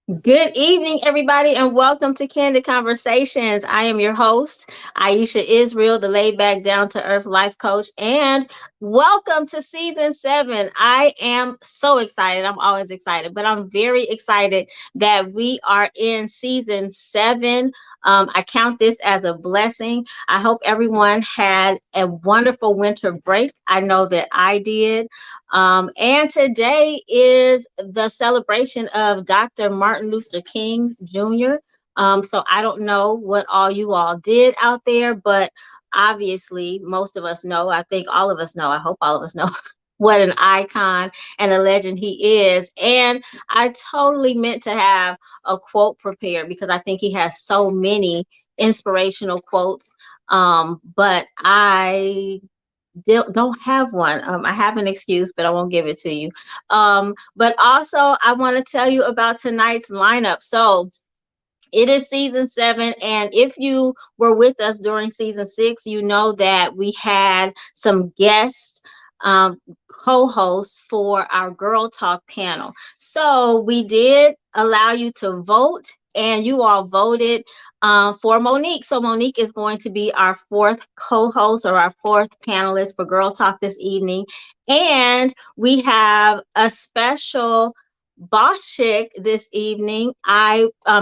Good evening, everybody, and welcome to Candid Conversations. I am your host, Aisha isReal, the laid back, down to earth life coach, and welcome to season 7. I am so excited. I'm always excited, but I'm very excited that we are in season 7. I count this as a blessing. I hope everyone had a wonderful winter break. I know that I did. And today is the celebration of Dr. Martin Luther King Jr. So I don't know what all you all did out there, but obviously most of us know, I think all of us know, I hope all of us know what an icon and a legend he is. And I totally meant to have a quote prepared because I think he has so many inspirational quotes. But I don't have one. I have an excuse, but I won't give it to you. But also, I want to tell you about tonight's lineup. So, it is season 7, and if you were with us during season 6, you know that we had some guests co-hosts for our Girl Talk panel. So we did allow you to vote, and you all voted for Monique. So Monique is going to be our 4th co-host or our 4th panelist for Girl Talk this evening. And we have a special boss chick this evening.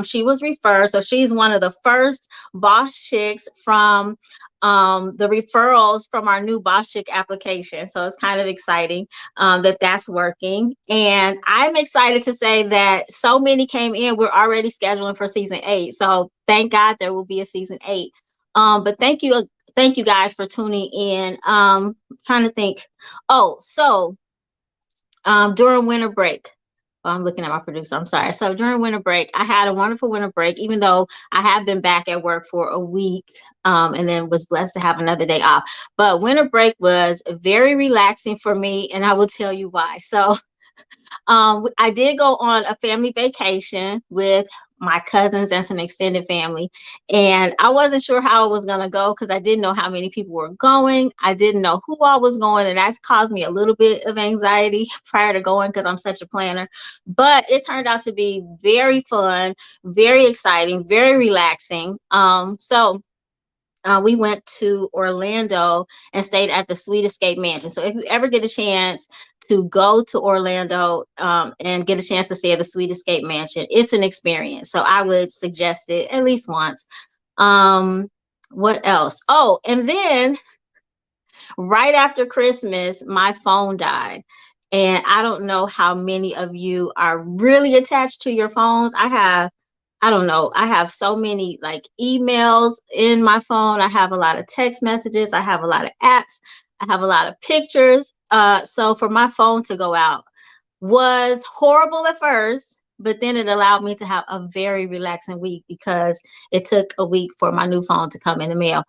She was referred, so she's one of the first boss chicks from the referrals from our new boss chick application. So it's kind of exciting that that's working, and I'm excited to say that so many came in. We're already scheduling for season 8, so thank God there will be a season 8. But thank you guys for tuning in. Trying to think. Oh, so during winter break. I'm looking at my producer. I'm sorry. So during winter break, I had a wonderful winter break, even though I have been back at work for a week, and then was blessed to have another day off. But winter break was very relaxing for me, and I will tell you why. So I did go on a family vacation with my cousins and some extended family, and I wasn't sure how it was going to go because I didn't know how many people were going. I didn't know who all was going, and that caused me a little bit of anxiety prior to going because I'm such a planner. But it turned out to be very fun, very exciting, very relaxing. We went to Orlando and stayed at the Sweet Escape Mansion. So if you ever get a chance to go to Orlando and get a chance to stay at the Sweet Escape Mansion, it's an experience. So I would suggest it at least once. What else? Oh, and then right after Christmas, my phone died. And I don't know how many of you are really attached to your phones. I don't know. I have so many like emails in my phone. I have a lot of text messages. I have a lot of apps. I have a lot of pictures. So for my phone to go out was horrible at first, but then it allowed me to have a very relaxing week because it took a week for my new phone to come in the mail.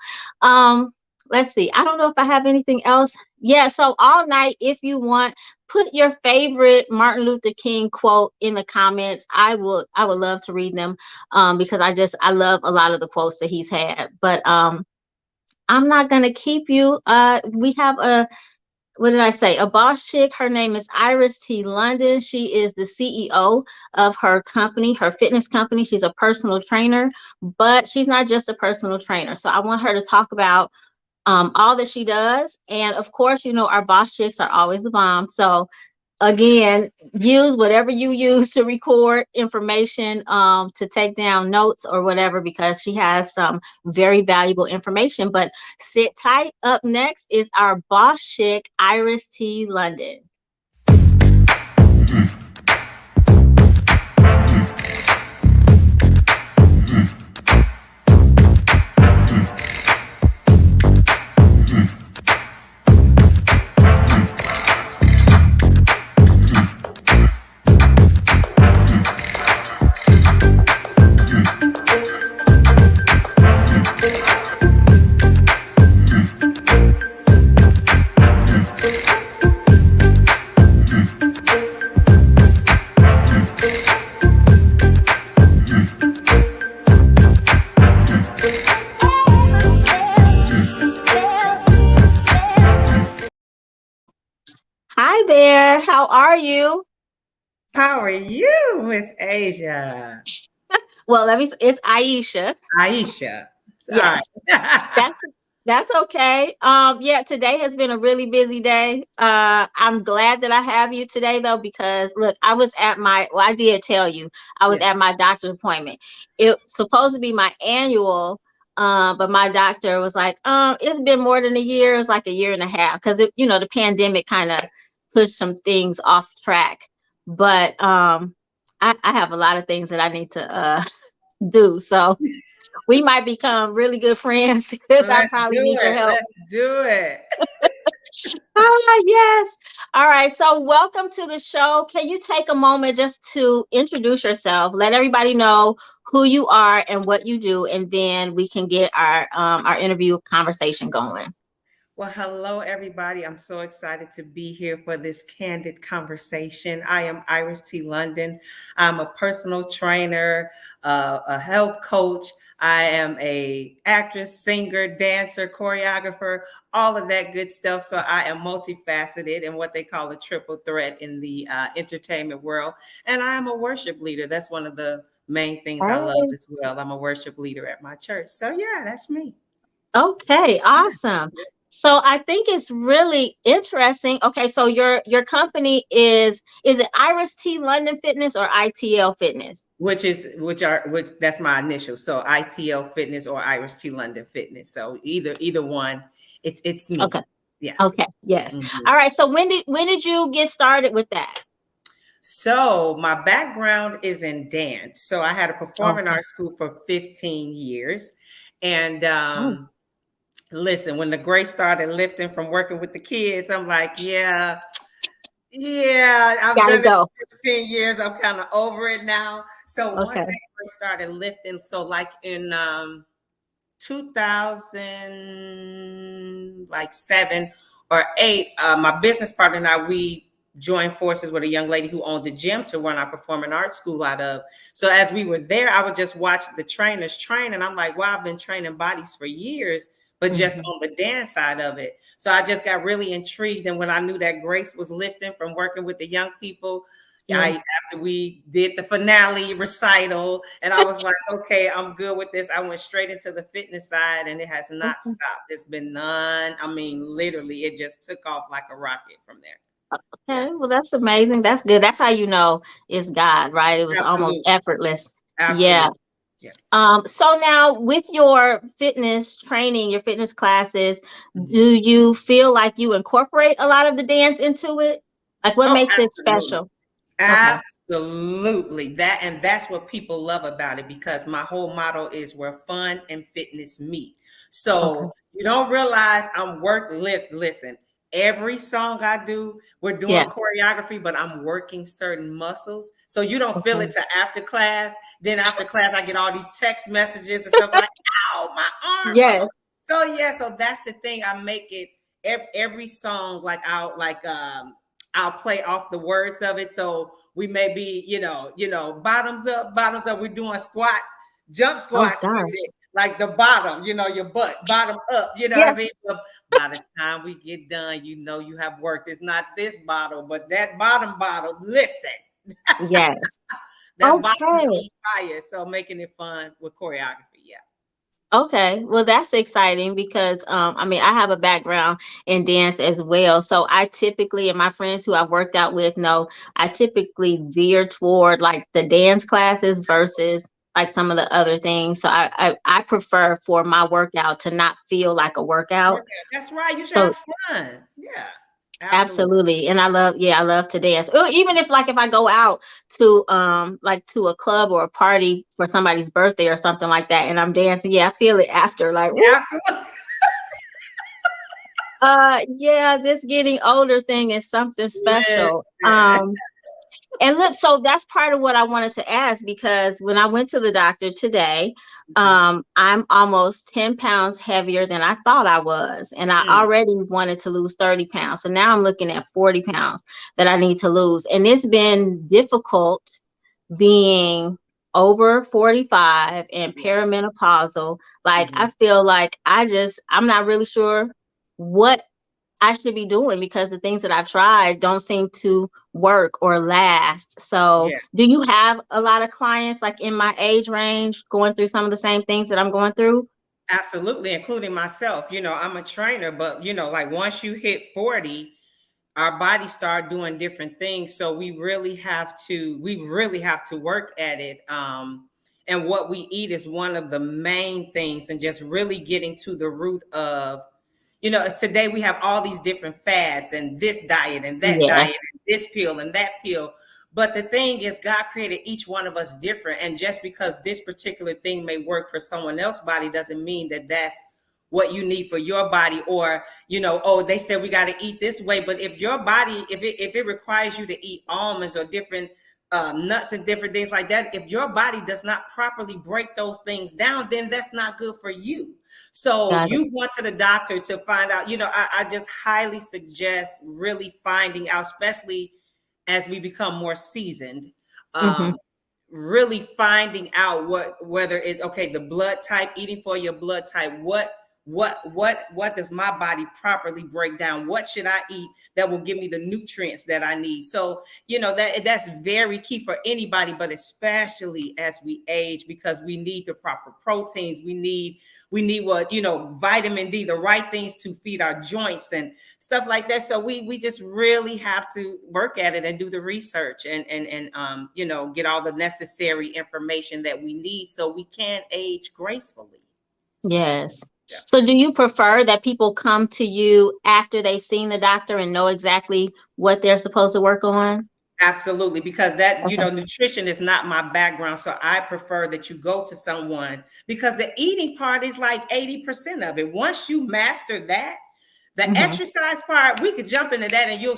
Let's see. I don't know if I have anything else. Yeah, so all night, if you want, put your favorite Martin Luther King quote in the comments. I would love to read them because I love a lot of the quotes that he's had. But I'm not gonna keep you. We have a what did I say? A boss chick. Her name is Iris T. London. She is the CEO of her company, her fitness company. She's a personal trainer, but she's not just a personal trainer. So I want her to talk about all that she does. And of course, you know, our boss chicks are always the bomb. So again, use whatever you use to record information, to take down notes or whatever, because she has some very valuable information. But sit tight. Up next is our boss chick, Iris T. London. Hi there. How are you? How are you, Miss Asia? Well, it's Aisha. Aisha. All Yes. right. That's that's okay. Yeah, today has been a really busy day. I'm glad that I have you today though, because look, I did tell you I was Yeah. at my doctor's appointment. It's supposed to be my annual, but my doctor was like, it's been more than a year, it's like a year and a half, because the pandemic kind of pushed some things off track. But I have a lot of things that I need to do. So we might become really good friends because I Let's probably do need your it. help. Let's do it. Ah, yes. All right. So, welcome to the show. Can you take a moment just to introduce yourself? Let everybody know who you are and what you do, and then we can get our interview conversation going. Well, hello, everybody. I'm so excited to be here for this candid conversation. I am Iris T. London. I'm a personal trainer, a health coach. I am a actress, singer, dancer, choreographer, all of that good stuff. So I am multifaceted and what they call a triple threat in the entertainment world. And I am a worship leader. That's one of the main things I love Oh, as well. I'm a worship leader at my church. So yeah, that's me. okay, awesome. So I think it's really interesting. Okay, so your company is it Iris T London Fitness or ITL Fitness? Which that's my initial. So ITL Fitness or Iris T London Fitness. So either one, it's me. Okay. Yeah. Okay. Yes. Mhm. All right. So when did you get started with that? So my background is in dance. So I had a performing Okay. arts school for 15 years. And Nice. listen, when the grace started lifting from working with the kids, I'm like, yeah, I've Gotta done it go. for 15 years. I'm kind of over it now. So once Okay. that grace started lifting, so like in 2000, like 7 or 8, my business partner and I, we joined forces with a young lady who owned the gym to run our performing arts school out of. So as we were there, I would just watch the trainers train, and I'm like, wow, I've been training bodies for years, but just Mhm. on the dance side of it. So I just got really intrigued, and when I knew that grace was lifting from working with the young people, Yeah. I after we did the finale recital, and I was like, okay, I'm good with this. I went straight into the fitness side, and it has not Okay. stopped. It's been none. I mean, literally, it just took off like a rocket from there. Yeah, Okay. Well, that's amazing. That's good. That's how you know it's God, right? It was almost absolutely, effortless. Yeah. absolutely. Yeah. So now with your fitness training, your fitness classes, Mhm. do you feel like you incorporate a lot of the dance into it? Like what Oh, makes it absolutely. special? Okay. Absolutely. And that's what people love about it because my whole motto is where fun and fitness meet. Okay. So you don't realize I'm listen, every song I do, we're doing Yeah. choreography, but I'm working certain muscles. So you don't feel it Okay. till after class. Then after class, I get all these text messages and stuff like, ow, my arms. Yes. So yeah, so that's the thing. I make it every song like I'll play off the words of it. So we may be, bottoms up, bottoms up. We're doing squats, jump Oh squats with gosh. it, like the bottom, your butt, bottom up. You know what Yeah. I mean? But by the time we get done, you have worked. It's not this bottle, but that bottom bottle. Listen, Yes. that bottom's Okay. on fire. So making it fun with choreography. Yeah. Okay, well that's exciting because I mean I have a background in dance as well. So I typically and my friends who I've worked out with know I typically veer toward like the dance classes versus like some of the other things. So I prefer for my workout to not feel like a workout. Workout. That's right. You should So have fun. Yeah. Absolutely. absolutely. And I love to dance. Or even if I go out to like to a club or a party for somebody's birthday or something like that and I'm dancing, yeah, I feel it after like, ooh, Absolutely. yeah, this getting older thing is something special. Listen. And look, so that's part of what I wanted to ask because when I went to the doctor today, Mhm. I'm almost 10 pounds heavier than I thought I was. And I Mm. already wanted to lose 30 pounds. So now I'm looking at 40 pounds that I need to lose. And it's been difficult being over 45 and Yeah. perimenopausal. Like I Mhm. feel like I'm not really sure what I should be doing, because the things that I've tried don't seem to work or last. So, Yeah. do you have a lot of clients like in my age range going through some of the same things that I'm going through? Absolutely, including myself. I'm a trainer, but like once you hit 40, our bodies start doing different things. So we really have to work at it. And what we eat is one of the main things, and just really getting to the root of, today we have all these different fads and this diet and that Yeah, diet and this pill and that pill. But the thing is, God created each one of us different. And just because this particular thing may work for someone else's body doesn't mean that that's what you need for your body. Or, oh, they said we got to eat this way. But if your body, if it requires you to eat almonds or different nuts and different things like that, if your body does not properly break those things down, then that's not good for you. So got it. you went to the doctor to find out. I just highly suggest really finding out, especially as we become more seasoned, Hmm. um, really finding out whether it's okay, the blood type, eating for your blood type, what does my body properly break down, what should I eat that will give me the nutrients that I need. So that's very key for anybody, but especially as we age, because we need the proper proteins, we need what, vitamin D, the right things to feed our joints and stuff like that. So we just really have to work at it and do the research, and get all the necessary information that we need so we can age gracefully. Yes. Yeah. So, do you prefer that people come to you after they've seen the doctor and know exactly what they're supposed to work on? Absolutely, because that, Okay. nutrition is not my background. So I prefer that you go to someone, because the eating part is like 80% of it. Once you master that, the Hmm. exercise part, we could jump into that and you'll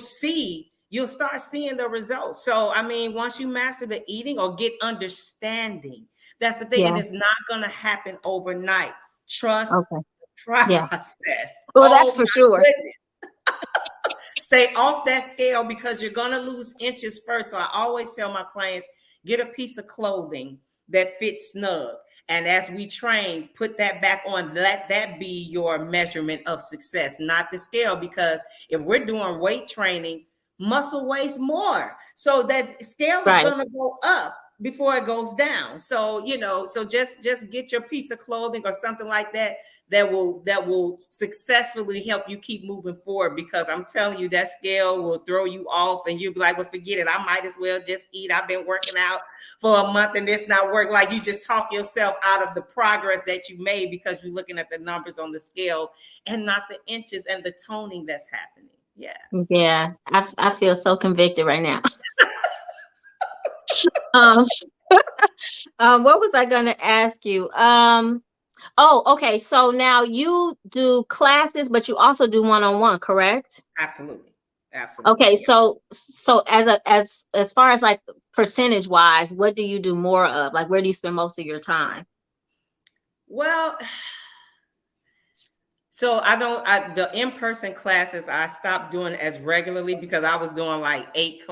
start seeing the results. So, I mean, once you master the eating or get understanding, that's the thing. And Yeah. it's not going to happen overnight. Trust Okay. the Yeah. process. Well, that's Oh for my sure. goodness. Stay off that scale, because you're going to lose inches first. So I always tell my clients, get a piece of clothing that fits snug. And as we train, put that back on. Let that be your measurement of success, not the scale. Because if we're doing weight training, muscle weighs more. So that scale is Right. going to go up before it goes down. So, so just get your piece of clothing or something like that that will successfully help you keep moving forward. Because I'm telling you, that scale will throw you off and you'll be like, well, forget it. I might as well just eat. I've been working out for a month and it's not working. Like, you just talk yourself out of the progress that you made, because you're looking at the numbers on the scale and not the inches and the toning that's happening. Yeah. Yeah. I feel so convicted right now. Um, what was I going to ask you? Oh, okay. So now you do classes, but you also do one-on-one, correct? Absolutely. Absolutely. Okay. Yeah. So as far as like percentage wise, what do you do more of? Like, where do you spend most of your time? Well, so the in-person classes I stopped doing as regularly, because I was doing like 8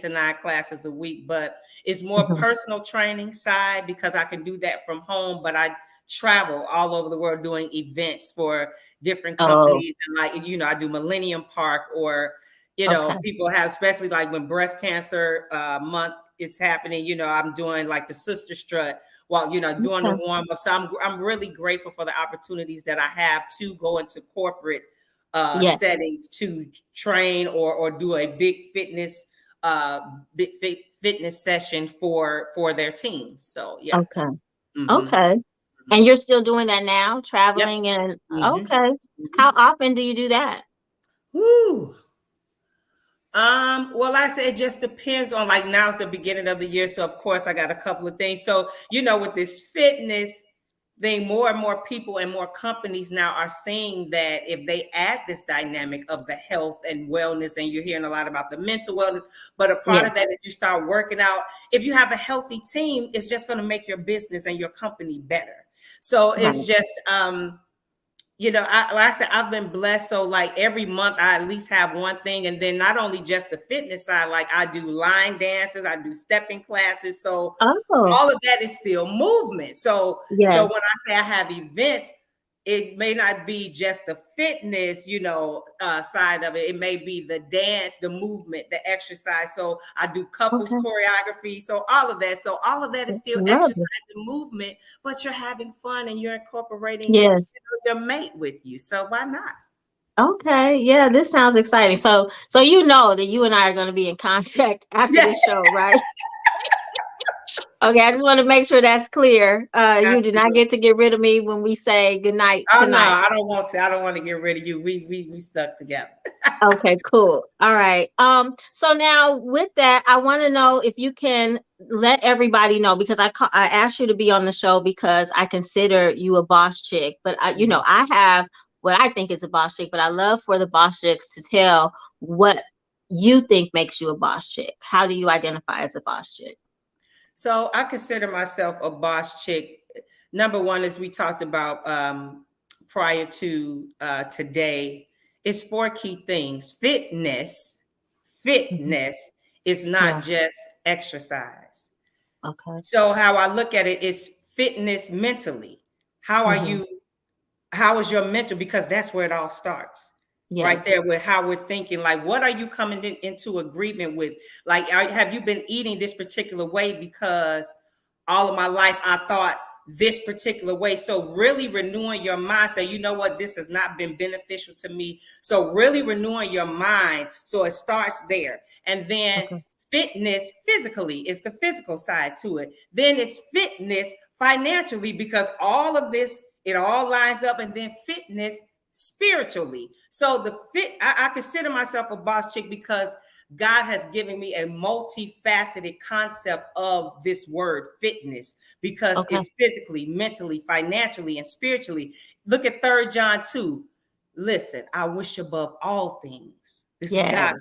to 9 classes a week. But it's more Mhm. personal training side, because I can do that from home. But I travel all over the world doing events for different Oh, companies. And like, I do Millennium Park, or, okay. people have, especially like when breast cancer month is happening, I'm doing like the sister strut while, doing the Okay. warm up. So I'm really grateful for the opportunities that I have to go into corporate Yes. settings to train or do a uh, fitness session for their team. So yeah. Okay. Hmm. Okay. And you're still doing that now, Yep. traveling and Hmm. okay. How often do you do that? Woo. Well, I say it just depends on, like, now it's the beginning of the year. So of course I got a couple of things. So, with this fitness thing, more and more people and more companies now are saying that if they add this dynamic of the health and wellness, and you're hearing a lot about the mental wellness, but a part of Yes. that is you start working out. If you have a healthy team, it's just going to make your business and your company better. So Right. it's just, like I said, I've been blessed. So like every month I at least have one thing. And then not only just the fitness side, like I do line dances, I do stepping classes. So Oh, all of that is still movement. So when yes. I say I have events, it may not be just the fitness, side of it. It may be the dance, the movement, the exercise. So I do couples Okay. choreography. So all of that. So all of that is still Love exercise it. and movement, but you're having fun and you're incorporating Yes. your mate with you. So why not? Okay. Yeah, this sounds exciting. So you know that you and I are going to be in contact after Yeah, this show, right? Okay, I just want to make sure that's clear. You do not absolutely. get to get rid of me when we say good night Oh no, tonight. I don't want to. I don't want to get rid of you. We stuck together. Okay, cool. All right. So now with that, I want to know if you can let everybody know, because I asked you to be on the show because I consider you a boss chick, but Mhm. I have what I think is a boss chick, but I love for the boss chicks to tell what you think makes you a boss chick. How do you identify as a boss chick? So I consider myself a boss chick. Number one, as we talked about prior to today, is four key things. Hmm. Fitness is Yeah. not just exercise. Okay. So how I look at it is fitness mentally. How are Hmm. you how is your mental, because that's where it all starts, right Yes. there with how we're thinking. Like, what are you coming into agreement with? Like, have you been eating this particular way because all of my life I thought this particular way? So really renewing your mind, say, you know what, this has not been beneficial to me. So really renewing your mind, so it starts there. And then Okay. fitness physically is the physical side to it. Then it's fitness financially, because all of this, it all lines up. And then fitness spiritually. So I consider myself a boss chick because God has given me a multifaceted concept of this word fitness, because Okay. it's physically, mentally, financially, and spiritually. Look at 3 John 2. Listen, I wish above all things. This is God Yes. talking.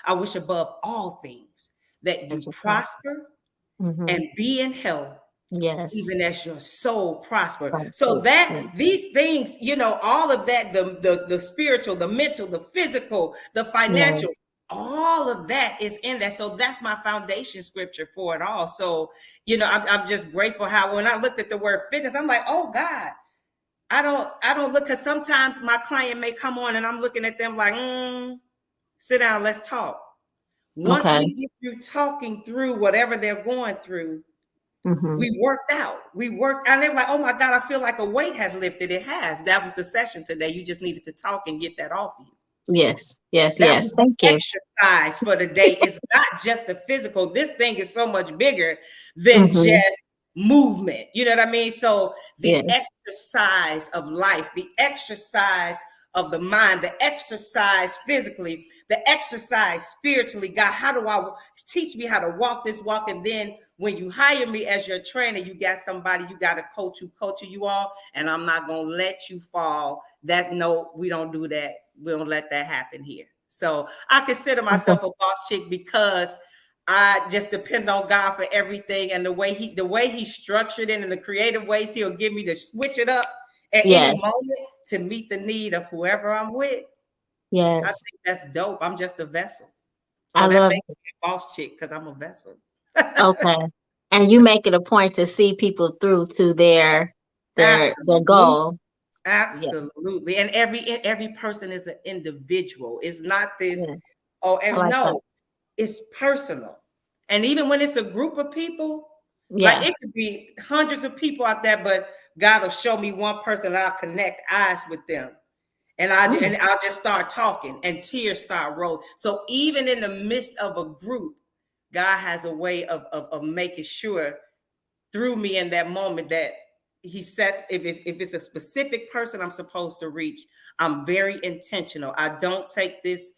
I wish above all things that you That's your place. prosper Hmm. and be in health, Yes. even as your soul prosper. Right. So that Yeah. these things, all of that, the spiritual, the mental, the physical, the financial, Yes. all of that is in that. So that's my foundation scripture for it all. So, I'm just grateful how when I looked at the word fitness, I'm like, oh God, I don't look, because sometimes my client may come on and I'm looking at them like, sit down, let's talk. Once Okay. we get through talking through whatever they're going through, Hmm. we worked out. We worked, and they're like, oh my God, I feel like a weight has lifted. It has. That was the session today. You just needed to talk and get that off you. Yes. Yes. That Yes. was the Thank you. exercise for the day. It's not just the physical. This thing is so much bigger than Hmm. just movement. You know what I mean? So the Yes. exercise of life, the exercise of the mind, the exercise physically, the exercise spiritually. God, how do I teach me how to walk this walk? And then when you hire me as your trainer, you got somebody, you got a coach who coaching you on, and I'm not gonna let you fall. That no, we don't do that. We don't let that happen here. So I consider Okay. myself a boss chick because I just depend on God for everything, and the way he structured it, and the creative ways he'll give me to switch it up at any Yes. moment to meet the need of whoever I'm with. I Yes. think that's dope. I'm just a vessel. I So that love makes it. me a boss chick because I'm a vessel. Okay. And you make it a point to see people through to their Absolutely. goal. Yeah. Absolutely. And every person is an individual. It's not this, Yeah. oh, I and like that. no, it's personal. And even when it's a group of people, like Yeah. it could be hundreds of people out there, but God will show me one person and I'll connect eyes with them. Mm. And I'll just start talking and tears start rolling. So even in the midst of a group, God has a way of making sure through me in that moment that he sets, if it's a specific person I'm supposed to reach, I'm very intentional. I don't take this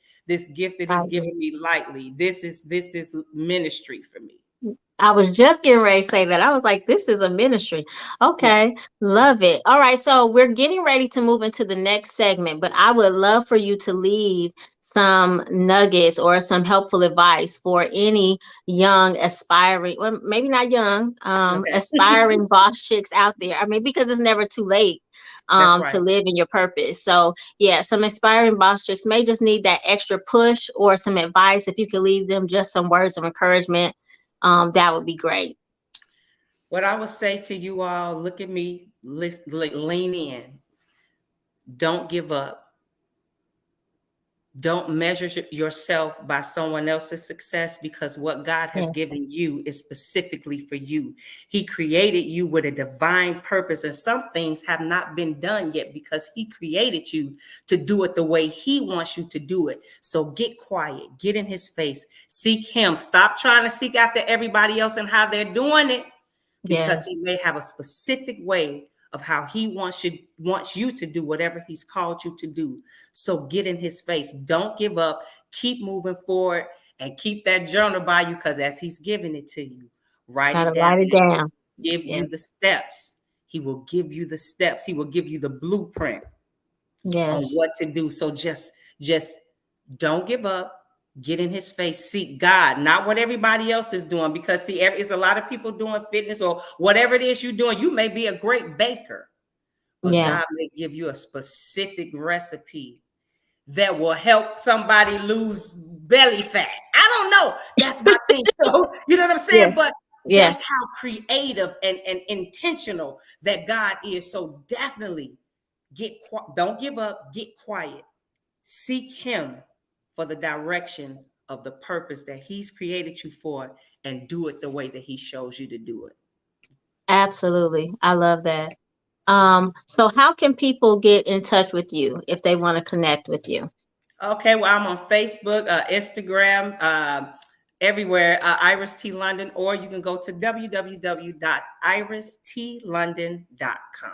gift that he's Right. given me lightly. This is ministry for me. I was just getting ready to say that. I was like, this is a ministry. Yeah. Okay. Love it. All right. So we're getting ready to move into the next segment, but I would love for you to leave some nuggets or some helpful advice for any young aspiring, well, maybe not young, Okay. aspiring boss chicks out there. I mean, because it's never too late That's right. to live in your purpose. So yeah, some aspiring boss chicks may just need that extra push or some advice. If you could leave them just some words of encouragement, that would be great. What I would say to you all, look at me, lean in. Don't give up. Don't measure yourself by someone else's success, because what God has Yes. given you is specifically for you. He created you with a divine purpose, and some things have not been done yet because He created you to do it the way He wants you to do it. So get quiet, get in His face, seek Him. Stop trying to seek after everybody else and how they're doing it, because Yes. He may have a specific way of how He wants you to do whatever He's called you to do. So get in His face. Don't give up. Keep moving forward and keep that journal by you, because as He's giving it to you, write Gotta it down. write it down. Give Yes. you the steps. He will give you the steps. He will give you the blueprint on Yes. what to do. So just don't give up. Get in His face, seek God, not what everybody else is doing. Because see, it's a lot of people doing fitness or whatever it is you're doing. You may be a great baker, but Yeah. God may give you a specific recipe that will help somebody lose belly fat. I don't know. That's my thing. So, you know what I'm saying? Yes. But Yes. that's how creative and intentional that God is. So definitely don't give up, get quiet. Seek Him for the direction of the purpose that He's created you for, and do it the way that He shows you to do it. Absolutely. I love that. So how can people get in touch with you if they want to connect with you? Okay, well, I'm on Facebook, Instagram, everywhere, Iris T London, or you can go to www.iristealondon.com.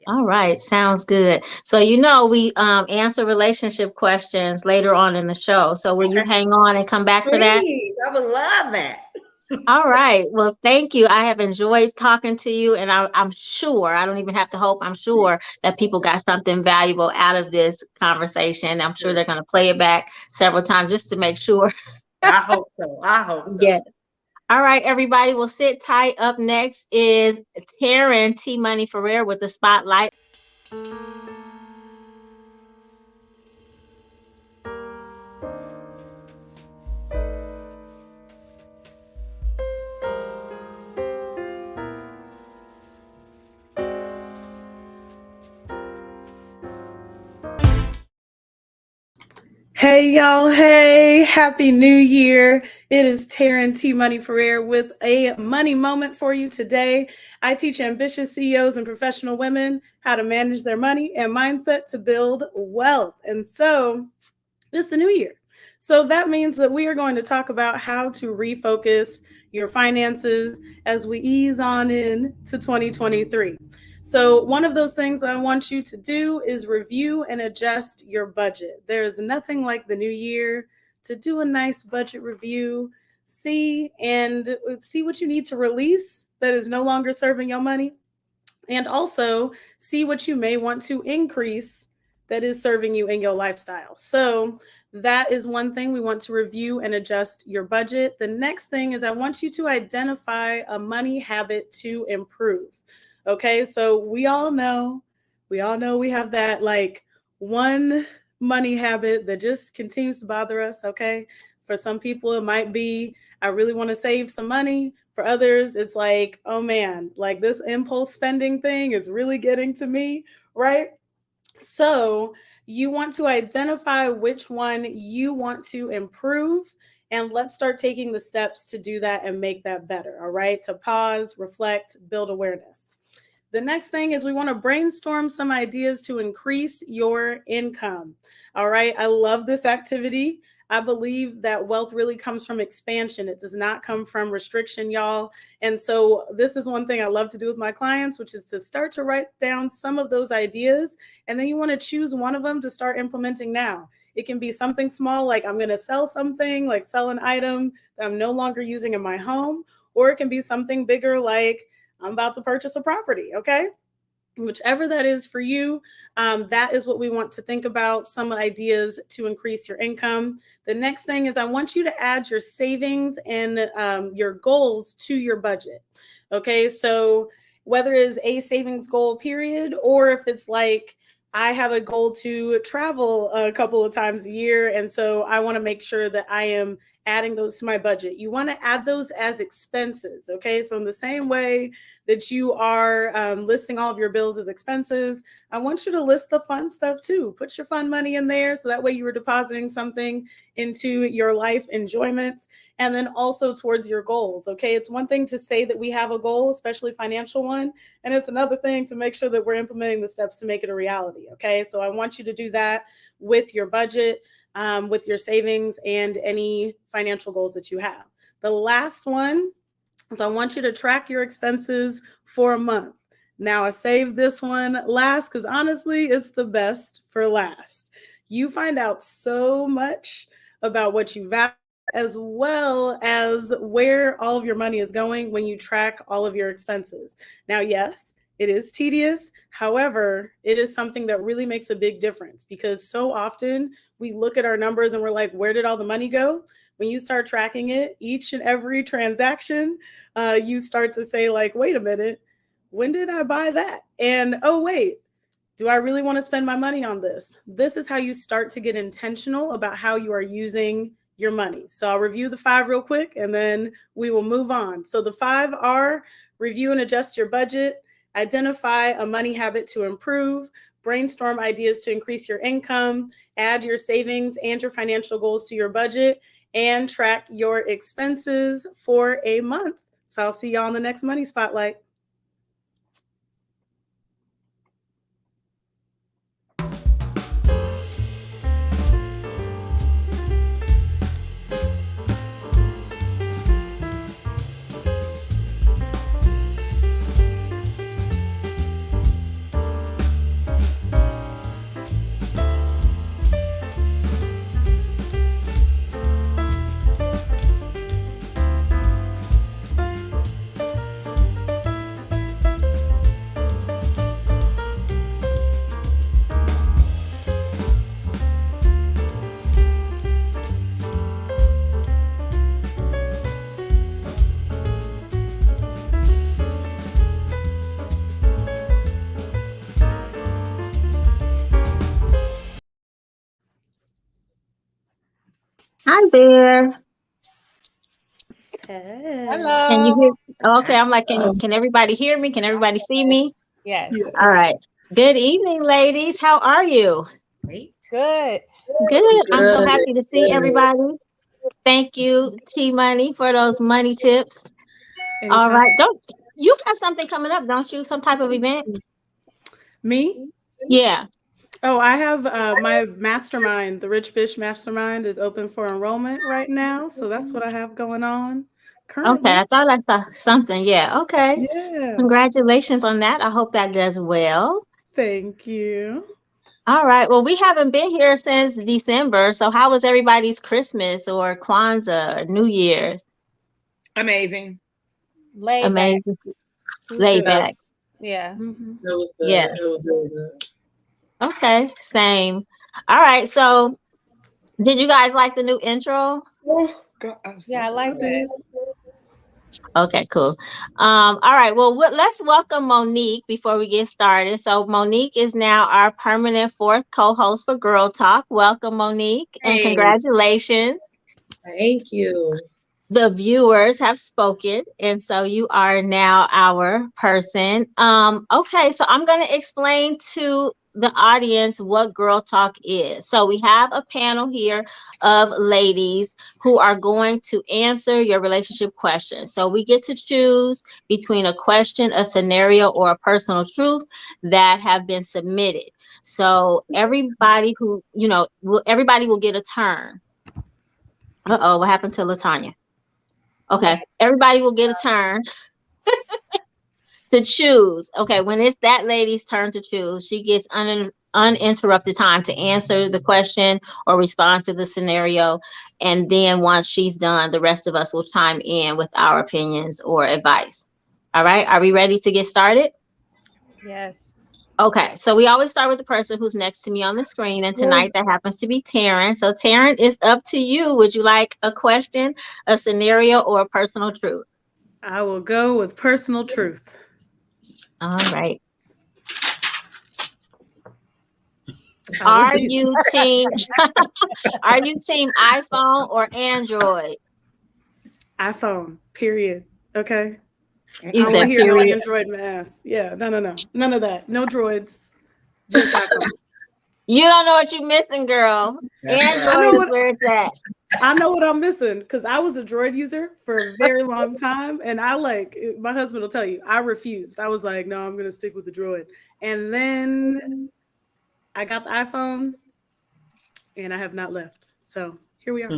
All right, sounds good. So we answer relationship questions later on in the show. So will you Okay, hang on and come back for that? please, I would love that. All right. Well, thank you. I have enjoyed talking to you, and I'm sure, I don't even have to hope, I'm sure that people got something valuable out of this conversation. I'm sure they're going to play it back several times just to make sure. I hope so. I hope so. Yeah. All right, everybody. Well, sit tight. Up next is Taryn T Money Ferrer with the spotlight. Hey y'all, hey, happy new year. It is Taryn T Money Ferrer with a money moment for you today. I teach ambitious CEOs and professional women how to manage their money and mindset to build wealth. And so it's the new year. So that means that we are going to talk about how to refocus your finances as we ease on in to 2023. So one of those things I want you to do is review and adjust your budget. There is nothing like the new year to do a nice budget review, see what you need to release that is no longer serving your money, and also see what you may want to increase that is serving you in your lifestyle. So that is one thing. We want to review and adjust your budget. The next thing is I want you to identify a money habit to improve. Okay, so we all know we have that like one money habit that just continues to bother us. Okay, for some people it might be I really want to save some money. For others, it's like, oh man, like this impulse spending thing is really getting to me, right? So you want to identify which one you want to improve, and let's start taking the steps to do that and make that better. All right, to pause, reflect, build awareness. The next thing is we want to brainstorm some ideas to increase your income. All right. I love this activity. I believe that wealth really comes from expansion. It does not come from restriction, y'all. And so this is one thing I love to do with my clients, which is to start to write down some of those ideas. And then you want to choose one of them to start implementing now. It can be something small, like I'm going to sell something, like sell an item that I'm no longer using in my home, or it can be something bigger, like I'm about to purchase a property, okay? Whichever that is for you, that is what we want to think about, some ideas to increase your income. The next thing is I want you to add your savings and your goals to your budget, okay? So whether it's a savings goal period, or if it's like, I have a goal to travel a couple of times a year, and so I want to make sure that I am adding those to my budget. You want to add those as expenses. Okay. So in the same way that you are listing all of your bills as expenses, I want you to list the fun stuff too. Put your fun money in there. So that way you are depositing something into your life enjoyment and then also towards your goals. Okay. It's one thing to say that we have a goal, especially financial one. And it's another thing to make sure that we're implementing the steps to make it a reality. Okay. So I want you to do that with your budget, with your savings and any financial goals that you have. The last one is I want you to track your expenses for a month. Now I saved this one last because honestly, it's the best for last. You find out so much about what you value as well as where all of your money is going when you track all of your expenses. Now, yes, it is tedious. However, it is something that really makes a big difference because so often we look at our numbers and we're like, where did all the money go? When you start tracking it, each and every transaction, you start to say like, wait a minute, when did I buy that? And oh, wait, do I really want to spend my money on this? This is how you start to get intentional about how you are using your money. So I'll review the 5 real quick and then we will move on. So the 5 are review and adjust your budget, identify a money habit to improve, brainstorm ideas to increase your income, add your savings and your financial goals to your budget, and track your expenses for a month. So I'll see y'all on the next Money Spotlight. Hi there. Hey. Can you Hello. hear? Okay, I'm like, can everybody hear me? Can everybody see me? Yes. Yes. All right. Good evening, ladies. How are you? Great. Good. Good. I'm so happy to see everybody. Thank you, T Money, for those money tips. All Anytime. right. Don't you have something coming up, don't you? Some type of event? Me? Yeah. Oh, I have my mastermind, the Rich Bish Mastermind, is open for enrollment right now. So that's what I have going on Okay. currently. I thought I saw something. Yeah. Okay. Yeah. Congratulations on that. I hope that does well. Thank you. All right. Well, we haven't been here since December. So how was everybody's Christmas or Kwanzaa or New Year's? Amazing. Laid back. Amazing. It was Laid good. back. Yeah. Mhm. That was good. Yeah. It was really good. Okay. Same. All right. So did you guys like the new intro? Oh, God, I'm so Yeah, I sorry. like that. Okay, cool. All right. Well, let's welcome Monique before we get started. So Monique is now our permanent 4th co-host for Girl Talk. Welcome, Monique, and Hey, congratulations. thank you. The viewers have spoken, and so you are now our person. Okay, so I'm going to explain to the audience what Girl Talk is. So we have a panel here of ladies who are going to answer your relationship questions. So we get to choose between a question, a scenario, or a personal truth that have been submitted. So everybody who, everybody will get a turn. Uh-oh, what happened to LaTanya? Okay, everybody will get a turn to choose. Okay, when it's that lady's turn to choose, she gets uninterrupted time to answer the question or respond to the scenario. And then once she's done, the rest of us will chime in with our opinions or advice. All right, are we ready to get started? Yes. Okay, so we always start with the person who's next to me on the screen, and tonight that happens to be Taryn. So Taryn, it's up to you. Would you like a question, a scenario, or a personal truth? I will go with personal truth. All right. Are you team are you team iPhone or Android? iPhone, period. Okay. You I want to said hear no period. Android mass. Yeah, no. None of that. No droids. Just iPhones. You don't know what you're missing, girl. That's right. Android is where it's at. I know what I'm missing because I was a droid user for a very long time. And my husband will tell you, I refused. I was like, no, I'm going to stick with the droid. And then I got the iPhone and I have not left. So here we are.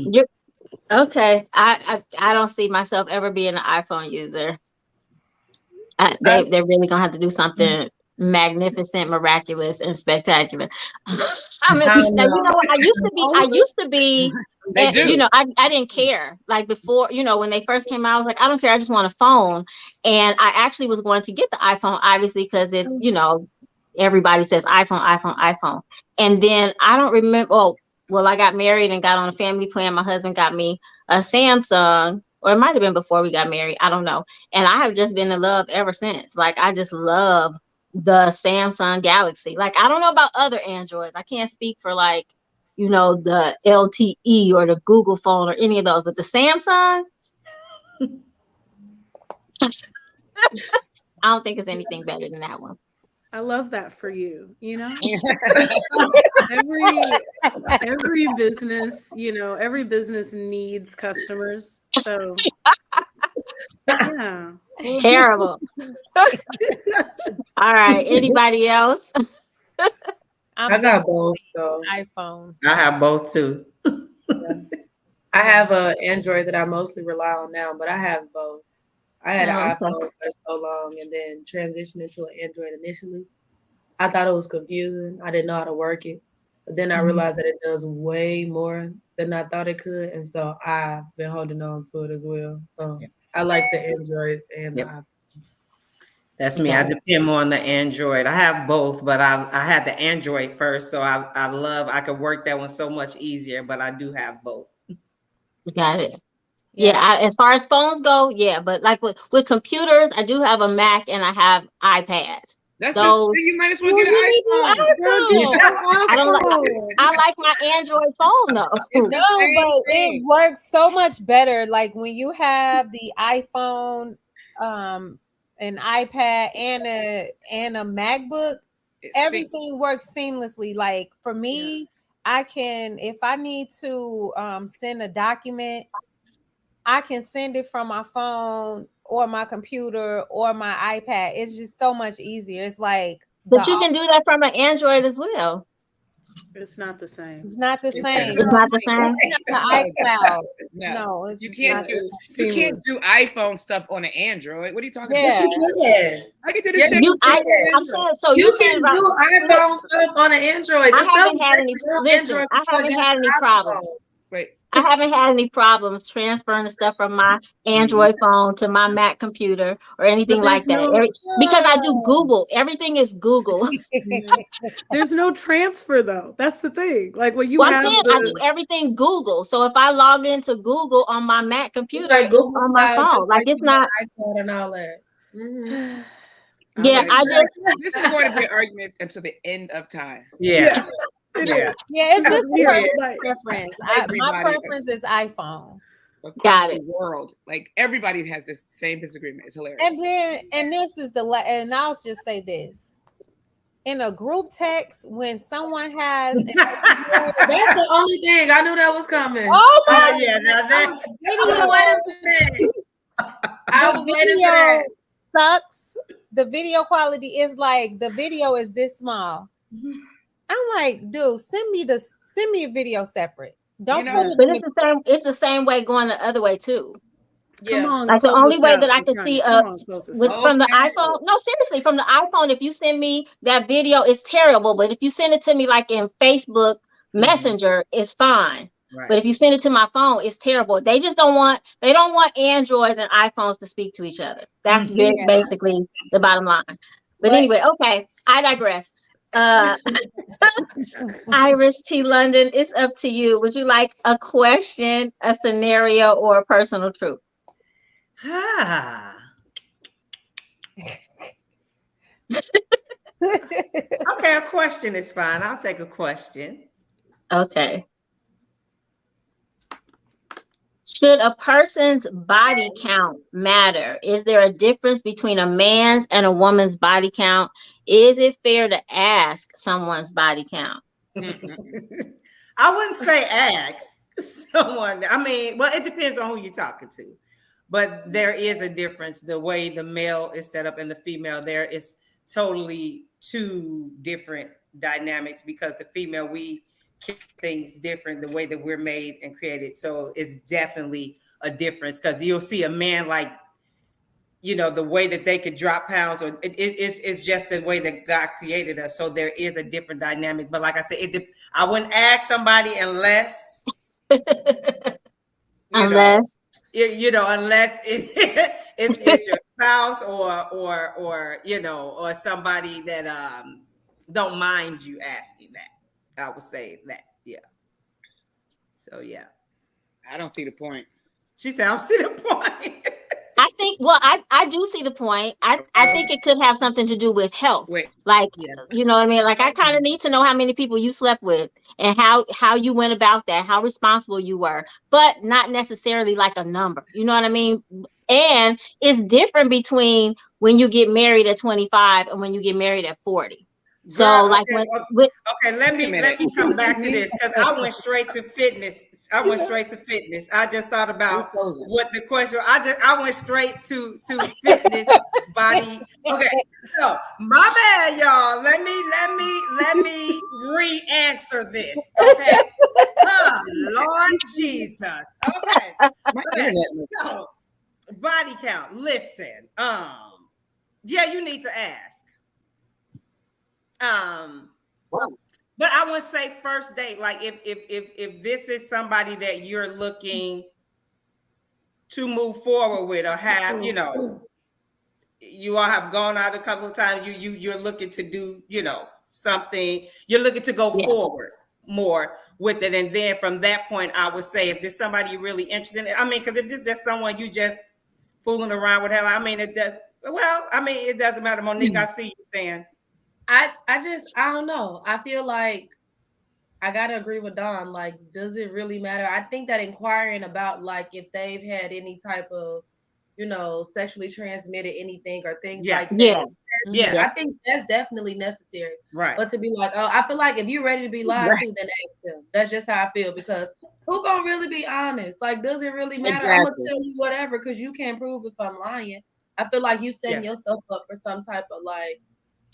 Okay. I don't see myself ever being an iPhone user. They're really going to have to do something magnificent, miraculous, and spectacular. I mean, now, you know what? I used to be, and, you know, I didn't care. Like before, you know, when they first came out, I was like, I don't care. I just want a phone. And I actually was going to get the iPhone, obviously, because it's, you know, everybody says iPhone. And then I don't remember. Well, I got married and got on a family plan. My husband got me a Samsung, or it might have been before we got married. I don't know. And I have just been in love ever since. Like, I just love the Samsung Galaxy. Like, I don't know about other Androids. I can't speak for, like, you know, the LTE or the Google phone or any of those. But the Samsung, I don't think it's anything better than that one. I love that for you. You know, every business, you know, every business needs customers. So yeah. Terrible. All right. Anybody else? I got both. So iPhone. I have both too. I have an Android that I mostly rely on now, but I have both. I had an iPhone for so long and then transitioned into an Android initially. I thought it was confusing. I didn't know how to work it. But then I realized that it does way more than I thought it could. And so I've been holding on to it as well. So I like the Androids and the iPhones. That's me. I depend more on the Android. I have both, but I had the Android first. So I could work that one so much easier, but I do have both. Got it. Yeah, as far as phones go, but like with computers, I do have a Mac and I have iPads. So you might as well get an iPhone. I like my Android phone though. No, but it works so much better. Like when you have the iPhone, an iPad, and a MacBook, everything works seamlessly. Like for me, I can, if I need to send a document, I can send it from my phone or my computer or my iPad. It's just so much easier. It's like, but you can do that from an Android as well. It's not the same. It's not the same. It's not the same. The iCloud. No, it's you can't do iPhone stuff on an Android. What are you talking about? Yes, you can. I can do the same. I'm saying, so you can do iPhone stuff on an Android. I haven't had any problems. Wait. I haven't had any problems transferring the stuff from my Android phone to my Mac computer or anything like that. Because I do Google. Everything is Google. There's no transfer though. That's the thing. Like when I'm saying I do everything Google. So if I log into Google on my Mac computer, it's on my phone. Like it's not iPhone and all that. Yeah, this is going to be an argument until the end of time. Yeah. Yeah, it's just personal preference. My preference is iPhone. Got it. The world, like everybody has this same disagreement. It's hilarious. And this is and I'll just say this: in a group text, when someone has, that's the only thing I knew that was coming. Oh my I was waiting for that. Sucks. The video quality is like the video is this small. I'm like, dude, send me a video separate. Don't put it. But it's the same way going the other way too. Come on, like the only way that I can see from the iPhone. No, seriously, from the iPhone, if you send me that video, it's terrible. But if you send it to me like in Facebook Messenger, it's fine. Right. But if you send it to my phone, it's terrible. They don't want Androids and iPhones to speak to each other. That's basically the bottom line. But anyway, okay, I digress. Iris T. London, it's up to you. Would you like a question, a scenario, or a personal truth? Okay, a question is fine. I'll take a question. Okay. Should a person's body count matter? Is there a difference between a man's and a woman's body count? Is it fair to ask someone's body count? I wouldn't say ask someone. I mean, well, it depends on who you're talking to. But there is a difference. The way the male is set up and the female, there is totally two different dynamics, because the female, we keep things different the way that we're made and created. So it's definitely a difference, because you'll see a man like, you know, the way that they could drop pounds, or it's just the way that God created us. So there is a different dynamic. But like I said, I wouldn't ask somebody unless unless it's your spouse or you know, or somebody that don't mind you asking that. I would say that, yeah. So yeah, I don't see the point. She said, I don't see the point. I think, well, I do see the point. I think it could have something to do with health. Like, you know what I mean? Like, I kind of need to know how many people you slept with and how you went about that, how responsible you were, but not necessarily like a number. You know what I mean? And it's different between when you get married at 25 and when you get married at 40. So, girl, like, okay, let me come back to this, because I went straight to fitness. I just thought about what the question. I went straight to fitness, body. Okay, so my bad, y'all. Let me re-answer this. Okay. Oh, Lord Jesus. Okay. So, body count. Listen. Yeah, you need to ask. But I would say first date, like if this is somebody that you're looking to move forward with, or have, you know, you all have gone out a couple of times, you're looking to do, you know, something, you're looking to go forward more with it. And then from that point, I would say if there's somebody you're really interested in, I mean, because if it's just someone you just fooling around with, hell, I mean, it doesn't matter. Monique, I see you saying. I don't know. I feel like I gotta agree with Dawn. Like, does it really matter? I think that inquiring about, like, if they've had any type of, you know, sexually transmitted anything or things like that. I think that's definitely necessary. Right. But to be like, oh, I feel like if you're ready to be lied to, then ask them. That's just how I feel, because who gonna really be honest? Like, does it really matter? I'm gonna tell you whatever, because you can't prove if I'm lying. I feel like you setting yourself up for some type of like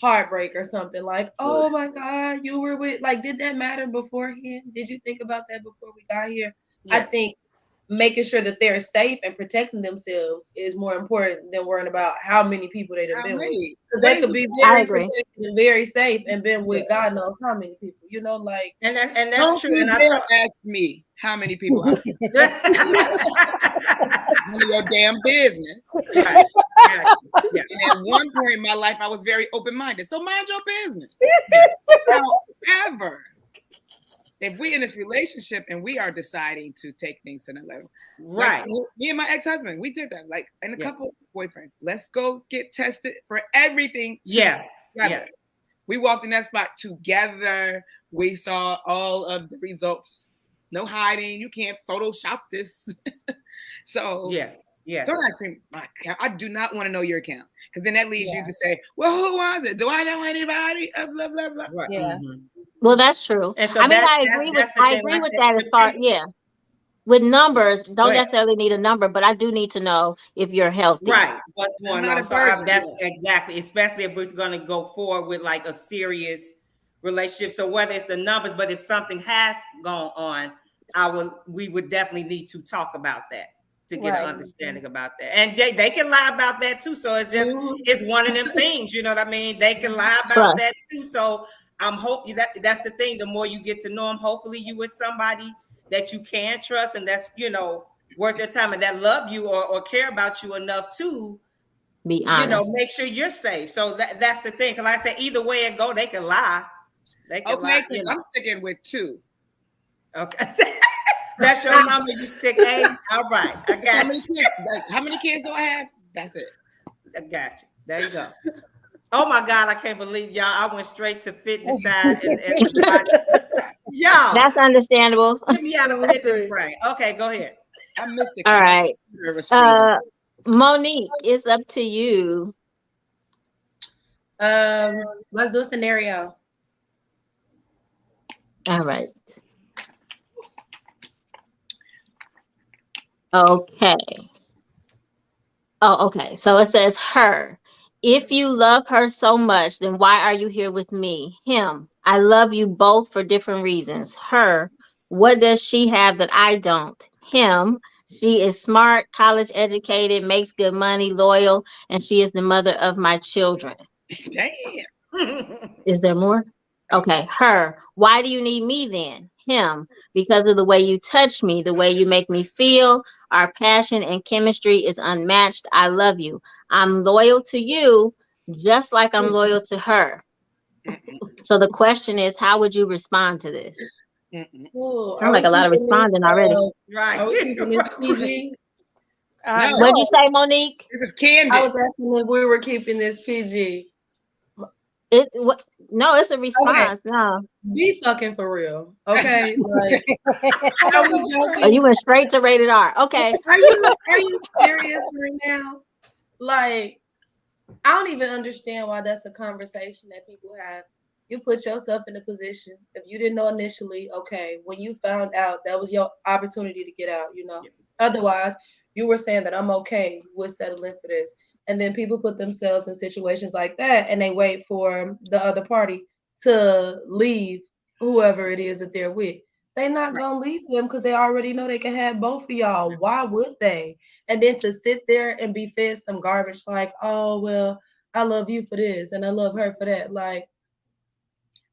heartbreak or something, like, oh my God, you were with, like, did that matter beforehand? Did you think about that before we got here? I think making sure that they're safe and protecting themselves is more important than worrying about how many people they've been with. Because they could be very protected and very safe and been with God knows how many people, you know, like. And that's true. And I ask me how many people. None of your damn business. Right. Yeah. And at one point in my life, I was very open-minded. So mind your business. However, if we in this relationship and we are deciding to take things to another level, right? Like, me and my ex-husband, we did that. Like, and a couple of boyfriends. Let's go get tested for everything. We walked in that spot together. We saw all of the results. No hiding. You can't Photoshop this. So don't ask me my account. I do not want to know your account, because then that leads you to say, well, who was it? Do I know anybody? Blah blah blah. Right. Yeah. Well, that's true. And so I mean, I agree with that as far, with numbers, don't necessarily need a number, but I do need to know if you're healthy. Right. What's going on? So that's exactly, especially if we're going to go forward with like a serious relationship. So whether it's the numbers, but if something has gone on, we would definitely need to talk about that to get an understanding about that. And they can lie about that too. So it's just, it's one of them things, you know what I mean? They can lie about that too. So I'm hoping that's the thing. The more you get to know them, hopefully you with somebody that you can trust and that's, you know, worth their time and that love you or care about you enough to be honest. You know, make sure you're safe. So that's the thing. Because like I said, either way it go, they can lie. They can lie. You know. I'm sticking with 2. Okay. That's your number. You stick 8. All right. I got how many kids do I have? That's it. I got you. There you go. Oh my God, I can't believe y'all. I went straight to fitness side and y'all. That's understandable. Get me out of fitness brain. Okay, go ahead. I missed it. All right. Monique, it's up to you. Let's do a scenario. All right. Okay. Oh, okay. So it says her. If you love her so much, then why are you here with me? Him. I love you both for different reasons. Her. What does she have that I don't? Him. She is smart, college educated, makes good money, loyal, and she is the mother of my children. Damn. Is there more? Okay. Her. Why do you need me then? Him. Because of the way you touch me, the way you make me feel. Our passion and chemistry is unmatched. I love you. I'm loyal to you just like I'm loyal to her. So the question is, how would you respond to this? Sounds like a lot of responding already. Right. Are we keeping this PG? No. What'd you say, Monique? This is Candid. I was asking if we were keeping this PG. No, it's a response. Okay. No. Be fucking for real. Okay. Like, are we joking? Oh, you went straight to rated R. Okay. Are you serious right now? Like, I don't even understand why that's a conversation that people have. You put yourself in a position. If you didn't know initially, okay, when you found out, that was your opportunity to get out, you know. Yeah. Otherwise, you were saying that I'm okay with settling for this. And then people put themselves in situations like that and they wait for the other party to leave whoever it is that they're with. They're not going to leave them because they already know they can have both of y'all. Why would they? And then to sit there and be fed some garbage like, oh, well, I love you for this and I love her for that. Like,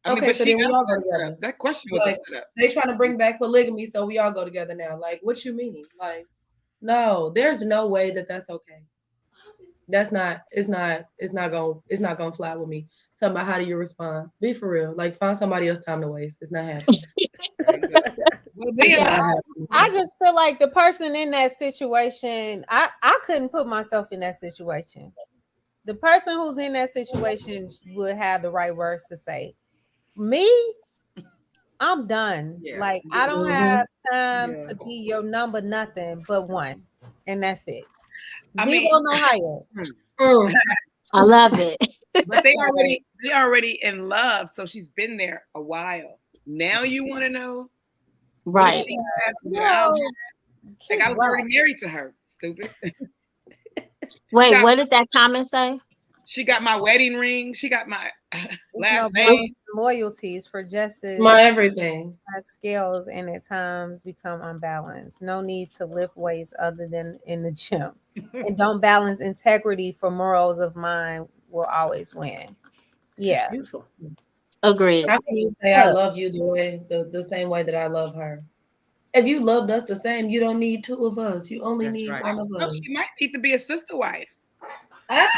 okay, so then we all go together. That question was like, they trying to bring back polygamy, so we all go together now. Like, what you mean? Like, no, there's no way that that's okay. It's not gonna fly with me. Talking about how do you respond? Be for real. Like, find somebody else time to waste. It's not happening. I just feel like the person in that situation, I couldn't put myself in that situation. The person who's in that situation would have the right words to say. Me, I'm done. Yeah. Like, I don't have time to be your number nothing but one. And that's it. Zero, no higher. I love it. But they already in love, so she's been there a while. Now you want to know, right? Like I was already married to her. Stupid. Wait, what did that comment say? She got my wedding ring. She got my last name. Loyalties for justice. My everything. Scales and at times become unbalanced. No need to lift weights other than in the gym. And don't balance integrity for morals of mine will always win. Yeah. Beautiful. Agreed. How can you say I love you the same way that I love her? If you loved us the same, you don't need two of us. You only need one of us. She might need to be a sister wife. That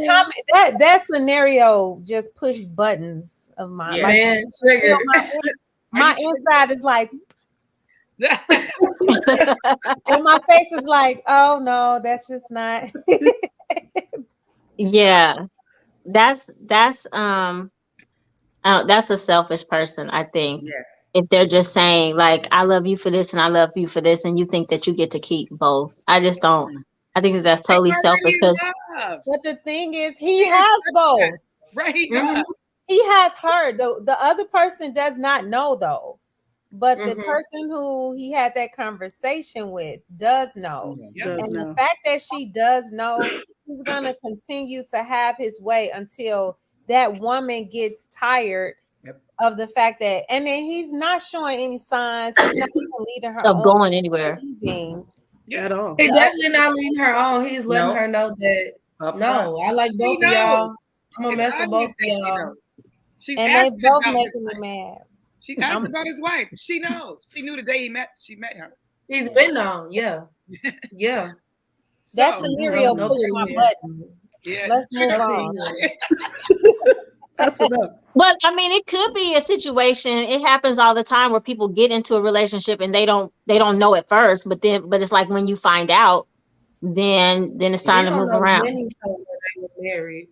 comment, that scenario just pushed buttons of mine. Yeah, man, trigger. You know, my inside is like, and my face is like, oh no, that's just not. Yeah, that's a selfish person, I think. Yeah. If they're just saying like, I love you for this and I love you for this, and you think that you get to keep both. I just don't. I think that's totally selfish. But the thing is, he has both. Right, he does. He has her. The other person does not know though. But the person who he had that conversation with does know. The fact that she does know, he's gonna continue to have his way until that woman gets tired of the fact that, and then he's not showing any signs. He's not even leading her of going anywhere. At all. He's definitely not leading her on. He's letting her know that I like both of y'all. I'm gonna mess with both of y'all. And they both making me mad. She asked about his wife. She knows. She knew the day she met her. He's been on, yeah. That scenario pushed my button. Yeah. Let's move on. That's enough. But I mean, it could be a situation. It happens all the time where people get into a relationship and they don't know at first, but it's like when you find out, then it's time to move around. When he told her they were married.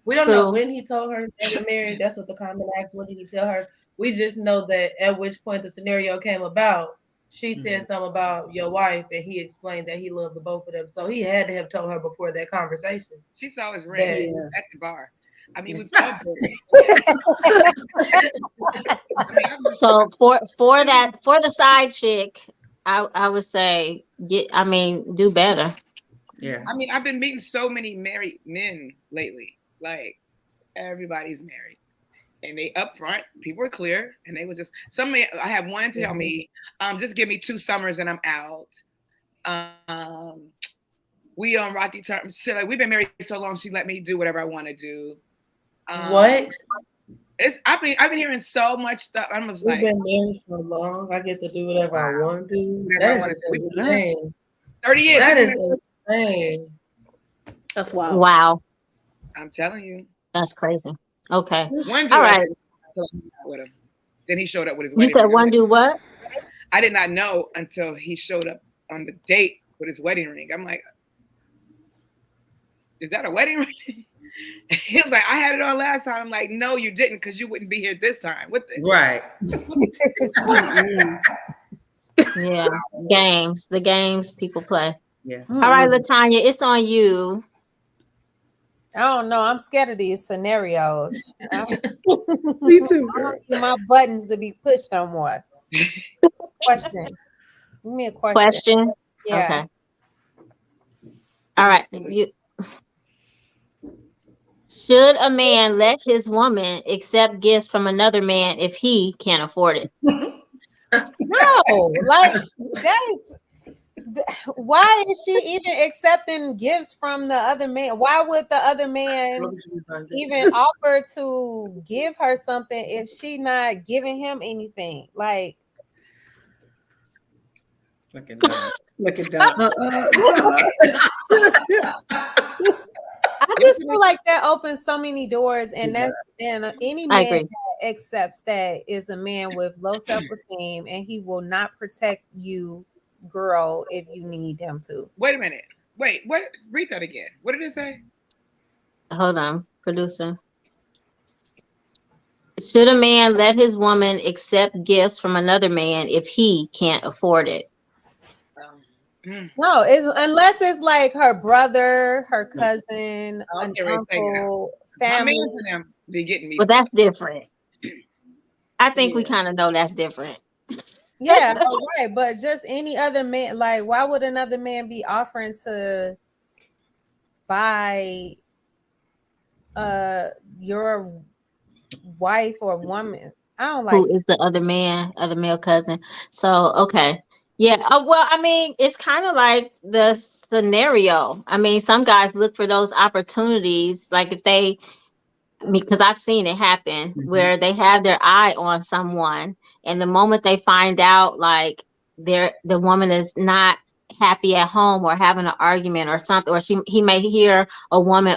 We don't know when he told her they were married. That's what the comment asked. What did he tell her? We just know that at which point the scenario came about, she said something about your wife, and he explained that he loved the both of them. So he had to have told her before that conversation. She saw his ring at the bar. I mean, we've all So for the side chick, I would say do better. Yeah. I mean, I've been meeting so many married men lately. Like, everybody's married. And they up front, people were clear, and they were just I had one tell me, just give me 2 summers and I'm out. We on rocky terms. She, like, we've been married so long, she let me do whatever I want to do. What? I've been hearing so much stuff. I'm just We've been married so long, I get to do whatever I want to do. That is insane. 30 years. That is insane. That's wild. Wow. I'm telling you. That's crazy. Okay. One dude, all right. With him. Then he showed up with his wedding ring. You said one dude what? I did not know until he showed up on the date with his wedding ring. I'm like, is that a wedding ring? He was like, I had it on last time. I'm like, no, you didn't, because you wouldn't be here this time. What the? Right. Yeah. Games. The games people play. Yeah. All right, LaTanya, it's on you. I don't know. I'm scared of these scenarios. Me too. I don't need my buttons to be pushed no more. Question. Give me a question. Yeah. Okay. All right. Should a man let his woman accept gifts from another man if he can't afford it? No, like that's. Why is she even accepting gifts from the other man? Why would the other man even offer to give her something if she not giving him anything? Like, look at that. Look at that. I just feel like that opens so many doors, and any man that accepts that is a man with low self-esteem, and he will not protect you, girl, if you need him to. Wait a minute. Wait, what? Read that again. What did it say? Hold on, producer. Should a man let his woman accept gifts from another man if he can't afford it? No, unless it's like her brother, her cousin, an uncle, family. Be getting me. Well, that's different. I think we kind of know that's different. Yeah, right. But just any other man, like, why would another man be offering to buy your wife or woman? I don't like. Who is the other male cousin? So, okay. Yeah. Well, I mean, it's kind of like the scenario. I mean, some guys look for those opportunities, like if they, because I've seen it happen where they have their eye on someone, and the moment they find out like the woman is not happy at home or having an argument or something, or he may hear a woman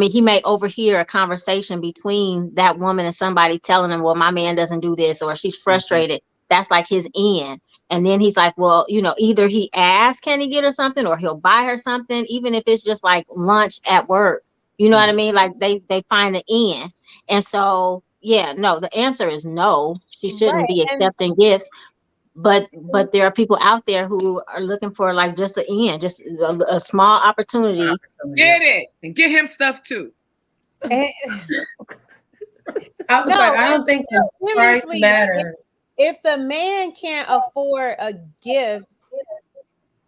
he may overhear a conversation between that woman and somebody telling him, well, my man doesn't do this, or she's frustrated. That's like his end. And then he's like, well, either he asks, can he get her something, or he'll buy her something, even if it's just like lunch at work. You know what I mean? Like they find an end. And so, yeah, no, the answer is no. She shouldn't be accepting gifts. But there are people out there who are looking for like just an end, just a small opportunity. Get it and get him stuff too. I don't think the price matters. If the man can't afford a gift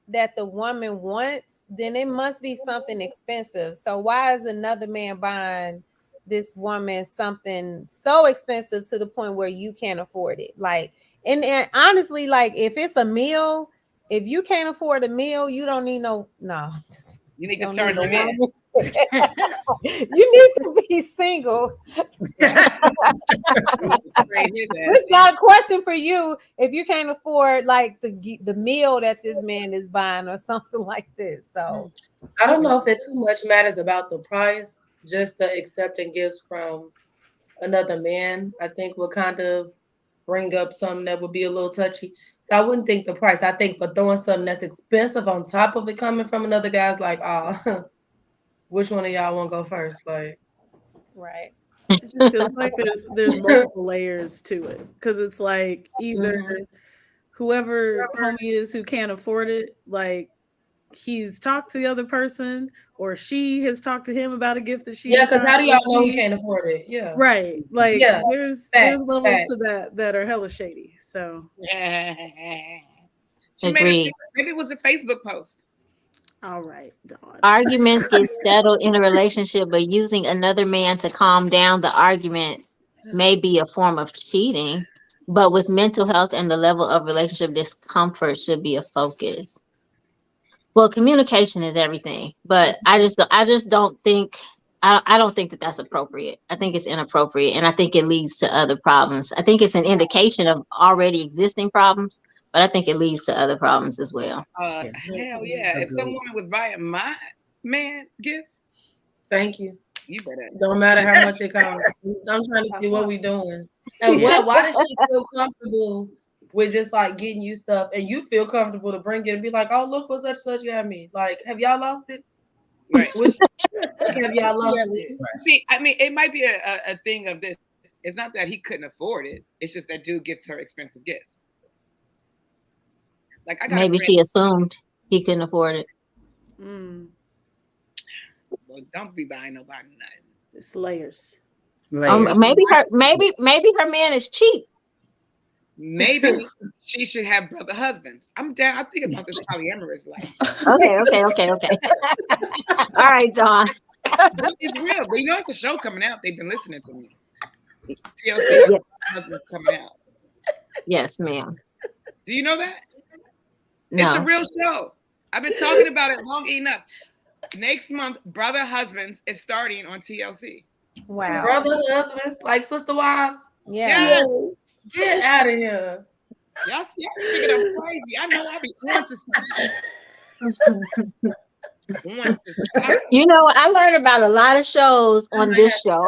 that the woman wants, then it must be something expensive. So why is another man buying this woman something so expensive to the point where you can't afford it? Like, and honestly, like if it's a meal, if you can't afford a meal, you don't need you need to turn the woman. You need to be single. It's not a question for you if you can't afford like the meal that this man is buying or something like this. So I don't know if it too much matters about the price, just the accepting gifts from another man. I think what kind of bring up something that would be a little touchy. So I wouldn't think the price. I think for throwing something that's expensive on top of it coming from another guy's like, oh, which one of y'all want to go first? Like, right. It just feels like there's multiple layers to it, because it's like either whoever homie is who can't afford it, like he's talked to the other person, or she has talked to him about a gift that she because how do y'all know who can't afford it? Yeah, right. Like there's levels to that are hella shady. So maybe it was a Facebook post. All right, Dawn. Arguments get settled in a relationship, but using another man to calm down the argument may be a form of cheating. But with mental health and the level of relationship discomfort should be a focus. Well, communication is everything, but I just don't think I don't think that that's appropriate. I think it's inappropriate, and I think it leads to other problems. I think it's an indication of already existing problems, but I think it leads to other problems as well. Hell yeah! If some woman was buying my man gifts, thank you. You better. Don't matter how much it costs. I'm trying to see what we doing, and why does she feel comfortable with just like getting you stuff, and you feel comfortable to bring it and be like, oh, look what such got me. Like, have y'all lost it? Right. Have y'all lost it? See, I mean, it might be a thing of this. It's not that he couldn't afford it. It's just that dude gets her expensive gifts. Like, maybe she assumed he couldn't afford it. Well, don't be buying nobody nothing. It's layers. Maybe her man is cheap. Maybe she should have brother husbands. I'm down. I think about this polyamorous life. Okay. All right, Dawn. It's real. But you know, it's a show coming out. They've been listening to me. TLC husbands coming out. Yes, ma'am. Do you know that? No. It's a real show. I've been talking about it long enough. Next month, Brother Husbands is starting on TLC. Wow. Brother husbands, like sister wives. Yeah. Yes. Get out of here. Y'all thinking I'm crazy. I know I be going to something. You know, I learned about a lot of shows on this show.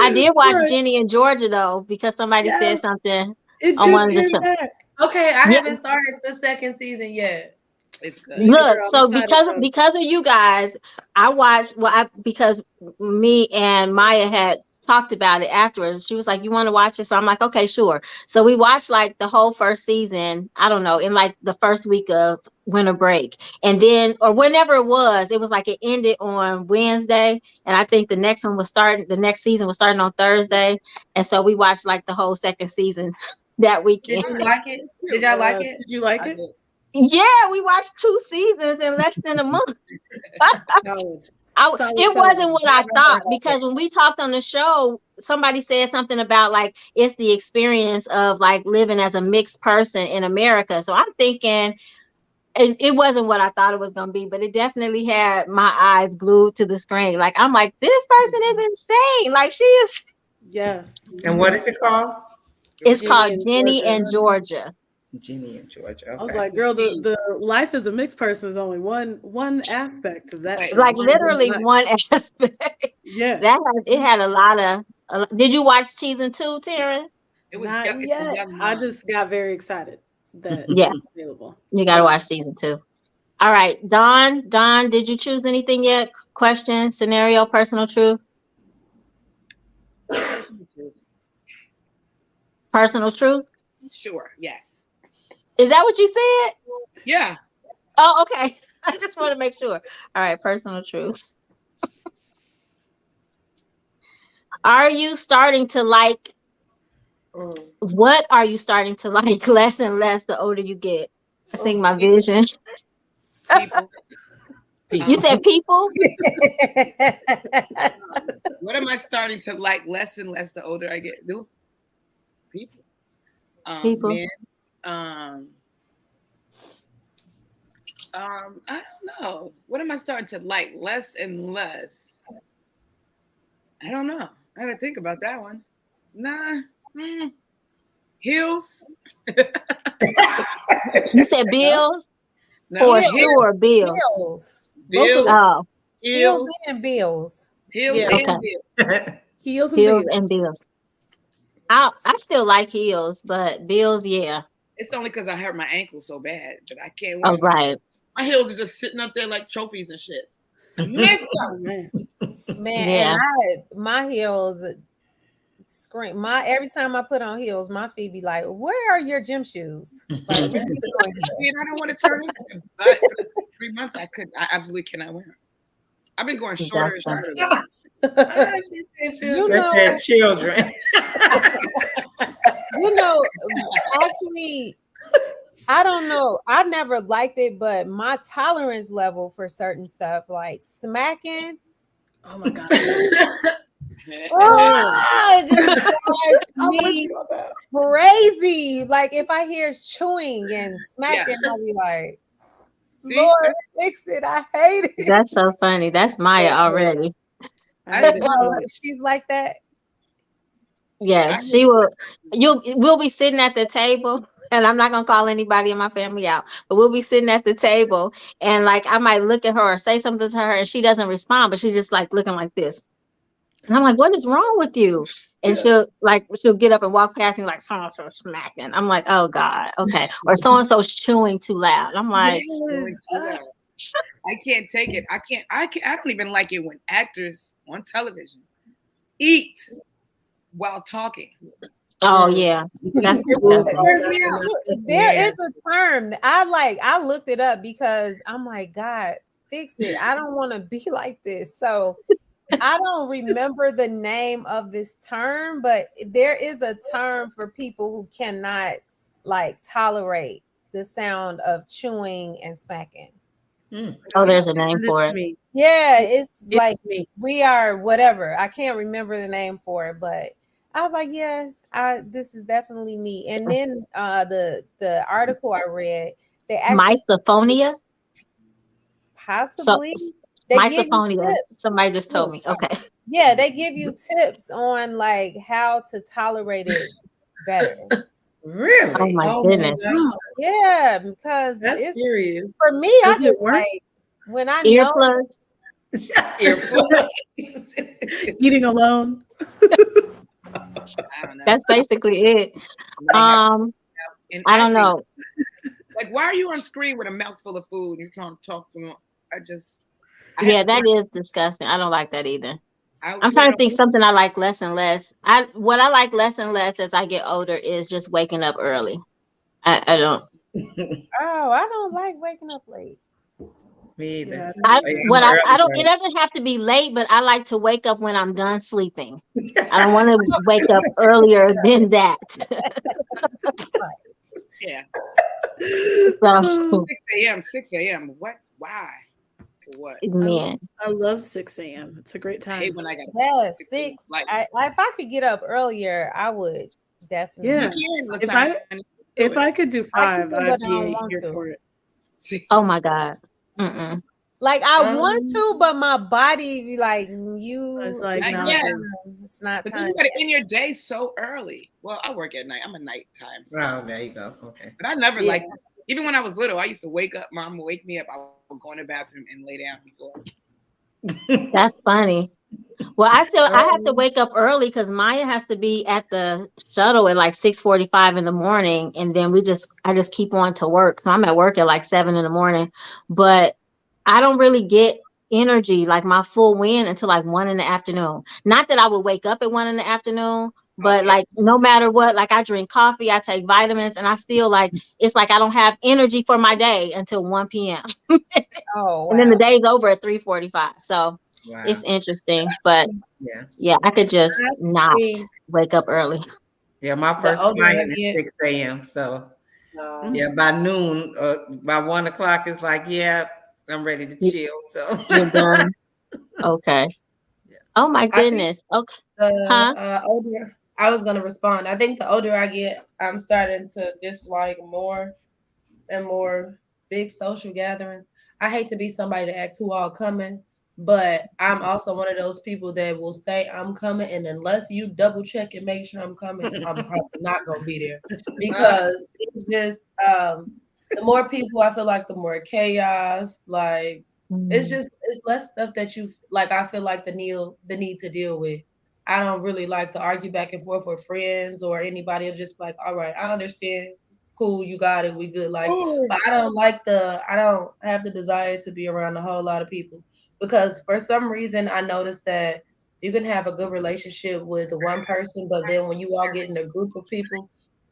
I did watch Jenny and Georgia though, because somebody said something on one of the shows. Okay, I haven't started the second season yet. It's good. Look, so because of you guys, I watched because me and Maya had talked about it afterwards. She was like, you want to watch it? So I'm like, okay, sure. So we watched like the whole first season, I don't know, in like the first week of winter break. And then, or whenever it was like it ended on Wednesday. And I think the next season was starting on Thursday. And so we watched like the whole second season that weekend. Did you like it? Did y'all like it? Did you like it? Yeah, we watched 2 seasons in less than a month. It wasn't what I thought, because when we talked on the show, somebody said something about like it's the experience of like living as a mixed person in America. So I'm thinking it wasn't what I thought it was going to be, but it definitely had my eyes glued to the screen. Like, I'm like, this person is insane. Like, she is. Yes. And what is it called? It's called Jenny and Georgia. Jenny and Georgia. Okay. I was like, girl, the life as a mixed person is only one aspect of that. Show. Like literally one aspect. Yeah. It had a lot of. Did you watch season 2, Taryn? Not yet. I just got very excited that it's available. You got to watch season 2. All right, Dawn, did you choose anything yet? Question, scenario, personal truth? Personal truth? Sure, yes. Is that what you said? Yeah. Oh, okay. I just want to make sure. All right, personal truth. Are you starting to like, what are you starting to like less and less the older you get? I think my vision. People. You said people? What am I starting to like less and less the older I get? People. People. Men. I don't know. What am I starting to like less and less? I don't know. I gotta think about that one. Nah. Heels. You said bills? No, for sure, bills. Bills. Oh. Heels and bills. Heels and bills. Heels and bills. I still like heels, but Bills, yeah. It's only because I hurt my ankle so bad that I can't wear Oh, them. right. My heels are just sitting up there like trophies and shit. Messed up. Man. Yeah. And my heels scream. Every time I put on heels, my feet be like, "Where are your gym shoes?" Like, what are you doing here? I don't want to turn into them. But for 3 months, I absolutely cannot wear them. I've been going shorter and shorter. You Just know, had children. actually, I don't know. I never liked it, but my tolerance level for certain stuff, like smacking, Oh my God. it just drives me crazy. Like if I hear chewing and smacking, I'll be like, See? Lord, fix it. I hate it. That's so funny. That's Maya already. She's like that. Yes, she will. We'll be sitting at the table, and I'm not gonna call anybody in my family out, but we'll be sitting at the table, and like I might look at her or say something to her, and she doesn't respond, but she's just like looking like this, and I'm like, "What is wrong with you?" And she'll get up and walk past me like so and so smacking. I'm like, "Oh God, okay." Or so and so's chewing too loud. I'm like, I can't take it. I don't even like it when actors on television eat while talking. "Oh yeah, that's there is a term. I looked it up because I'm like, God, fix it. I don't want to be like this. So I don't remember the name of this term, but there is a term for people who cannot like tolerate the sound of chewing and smacking. Oh, there's a name for it. Yeah, it's like we are whatever. I can't remember the name for it, but I was like, yeah, this is definitely me. And then the article I read, they actually Misophonia. possibly they give you Misophonia. tips. Somebody just told me. Okay. Yeah, they give you tips on like how to tolerate it better. Really? Oh my goodness. Yeah, because That's serious. for me, Does I it just work? like when I know Earplugs. Eating alone. I don't know. That's basically it. I don't know. Like, why are you on screen with a mouthful of food? You're trying to talk to them. Yeah, that is disgusting. I don't like that either. I'm trying to think something I like less and less. What I like less and less as I get older is just waking up early. I don't. Oh, I don't like waking up late. Me either. I don't. It doesn't have to be late, but I like to wake up when I'm done sleeping. I don't want to wake up earlier than that. Yeah. So 6 a.m. What? Why? For what? Man, I love 6 a.m. It's a great time. When I got 6. Like, if I could get up earlier, I would definitely. Yeah. If I could do 5, I'd be here for it. Oh my God. Mm-mm. Like I want to, but my body be like, It's like it's not time. You got to end your day so early. Well, I work at night. I'm a nighttime. Oh, there you go. Okay. But I never liked it. Even when I was little, I used to wake up. Mom would wake me up. I would go in the bathroom and lay down before. That's funny. Well, I have to wake up early because Maya has to be at the shuttle at like 6:45 in the morning, and then I just keep on to work. So I'm at work at like 7 in the morning, but I don't really get energy like my full wind until like 1 in the afternoon. Not that I would wake up at 1 in the afternoon, but like no matter what, like I drink coffee, I take vitamins, and I still like it's like I don't have energy for my day until 1 p.m. And then the day's over at 3:45. So it's interesting, but yeah, I could just not wake up early. Yeah, my first client is 6 a.m. So yeah, by noon, by 1 o'clock, it's like, yeah, I'm ready to chill. So you're done. Okay. Oh my goodness. Okay. Older, I was gonna respond. I think the older I get, I'm starting to dislike more and more big social gatherings. I hate to be somebody to ask who all coming, but I'm also one of those people that will say I'm coming, and unless you double check and make sure I'm coming, I'm probably not gonna be there because it's just the more people, I feel like the more chaos. Like it's less stuff that you like. I feel like the need to deal with. I don't really like to argue back and forth with friends or anybody. It's just like, all right, I understand. Cool, you got it. We good. Like, but I don't have the desire to be around a whole lot of people because for some reason I noticed that you can have a good relationship with one person, but then when you all get in a group of people,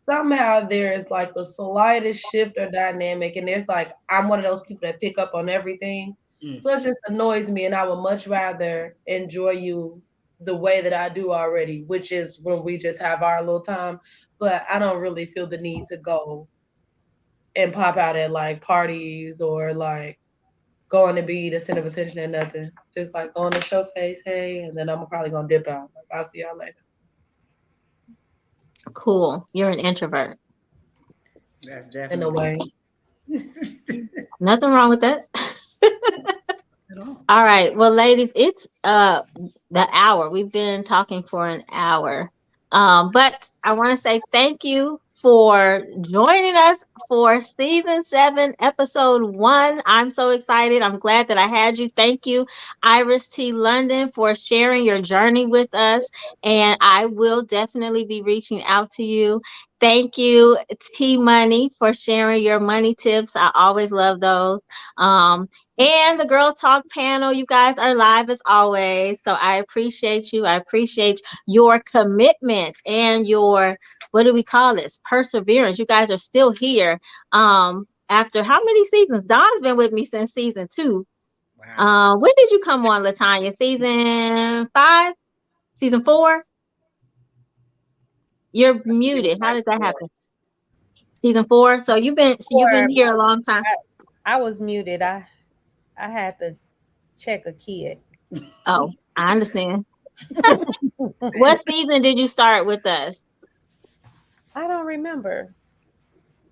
somehow there is like the slightest shift or dynamic. And there's like, I'm one of those people that pick up on everything. So it just annoys me. And I would much rather enjoy you the way that I do already, which is when we just have our little time. But I don't really feel the need to go and pop out at like parties or like going to be the center of attention and nothing. Just like going to show face, hey, and then I'm probably gonna dip out. Like I'll see y'all later. Cool. You're an introvert. That's definitely in a way. Nothing wrong with that. All right. Well, ladies, it's the hour. We've been talking for an hour. But I want to say thank you for joining us for season 7, episode 1. I'm so excited. I'm glad that I had you. Thank you, Iris T. London, for sharing your journey with us. And I will definitely be reaching out to you. Thank you, T Money, for sharing your money tips. I always love those. And the Girl Talk panel, you guys are live as always. So I appreciate you. I appreciate your commitment and your, what do we call this? Perseverance. You guys are still here. After how many seasons? Don's been with me since season 2. Wow. When did you come on, LaTanya? Season 5? Season 4? You're muted. How did that happen? Season 4. So you've been here a long time. I was muted. I had to check a kid. Oh, I understand. What season did you start with us? I don't remember.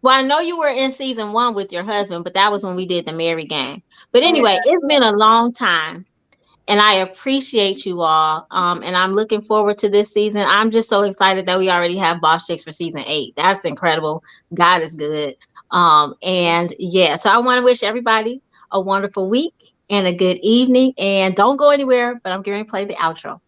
Well, I know you were in season 1 with your husband, but that was when we did the Mary game. But anyway, it's been a long time. And I appreciate you all. And I'm looking forward to this season. I'm just so excited that we already have Boss Chicks for season 8. That's incredible. God is good. And yeah, so I want to wish everybody a wonderful week and a good evening. And don't go anywhere, but I'm going to play the outro.